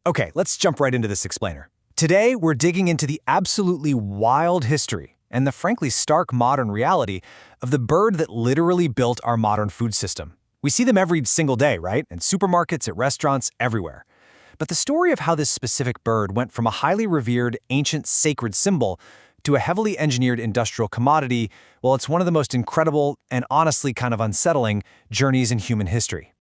Okay, let's jump right into this explainer. Today, we're digging into the absolutely wild history and the frankly stark modern reality of the bird that literally built our modern food system. We see them every single day, right? In supermarkets, at restaurants, everywhere. But the story of how this specific bird went from a highly revered, ancient, sacred symbol to a heavily engineered industrial commodity, well, it's one of the most incredible and honestly kind of unsettling journeys in human history.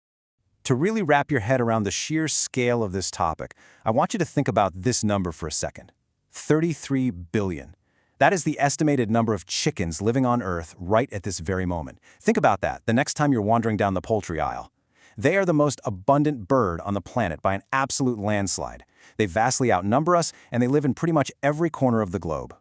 To really wrap your head around the sheer scale of this topic, I want you to think about this number for a second. 33 billion. That is the estimated number of chickens living on Earth right at this very moment. Think about that the next time you're wandering down the poultry aisle. They are the most abundant bird on the planet by an absolute landslide. They vastly outnumber us, and they live in pretty much every corner of the globe.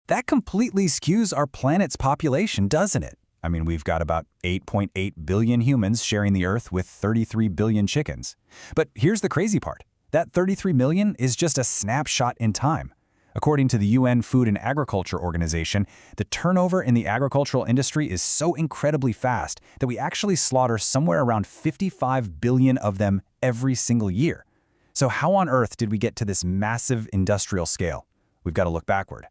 That completely skews our planet's population, doesn't it? I mean, we've got about 8.8 billion humans sharing the Earth with 33 billion chickens. But here's the crazy part. That 33 million is just a snapshot in time. According to the UN Food and Agriculture Organization, the turnover in the agricultural industry is so incredibly fast that we actually slaughter somewhere around 55 billion of them every single year. So how on earth did we get to this massive industrial scale? We've got to look backward.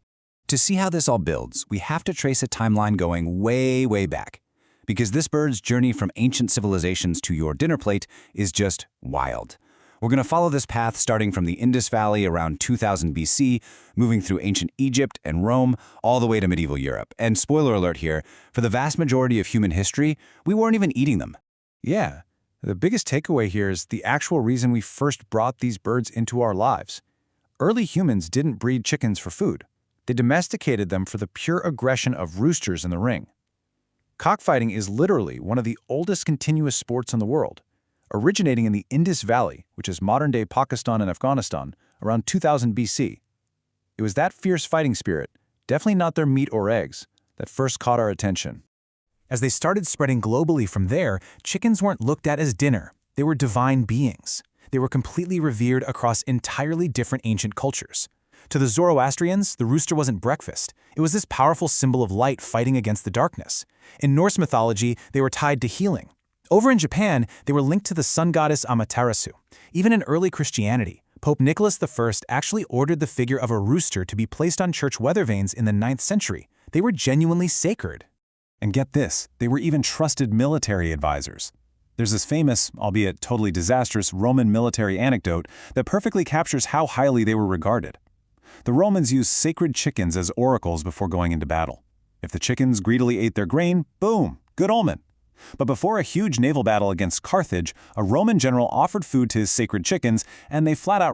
To see how this all builds, we have to trace a timeline going way, way back. Because this bird's journey from ancient civilizations to your dinner plate is just wild. We're going to follow this path starting from the Indus Valley around 2000 BC, moving through ancient Egypt and Rome, all the way to medieval Europe. And spoiler alert here, for the vast majority of human history, we weren't even eating them. Yeah, the biggest takeaway here is the actual reason we first brought these birds into our lives. Early humans didn't breed chickens for food. They domesticated them for the pure aggression of roosters in the ring. Cockfighting is literally one of the oldest continuous sports in the world, originating in the Indus Valley, which is modern-day Pakistan and Afghanistan, around 2000 BC. It was that fierce fighting spirit, definitely not their meat or eggs, that first caught our attention. As they started spreading globally from there, chickens weren't looked at as dinner. They were divine beings. They were completely revered across entirely different ancient cultures. To the Zoroastrians, the rooster wasn't breakfast. It was this powerful symbol of light fighting against the darkness. In Norse mythology, they were tied to healing. Over in Japan, they were linked to the sun goddess Amaterasu. Even in early Christianity, Pope Nicholas I actually ordered the figure of a rooster to be placed on church weather vanes in the 9th century. They were genuinely sacred. And get this, they were even trusted military advisors. There's this famous, albeit totally disastrous, Roman military anecdote that perfectly captures how highly they were regarded. The Romans used sacred chickens as oracles before going into battle. If the chickens greedily ate their grain, boom, good omen. But before a huge naval battle against Carthage, a Roman general offered food to his sacred chickens, and they flat out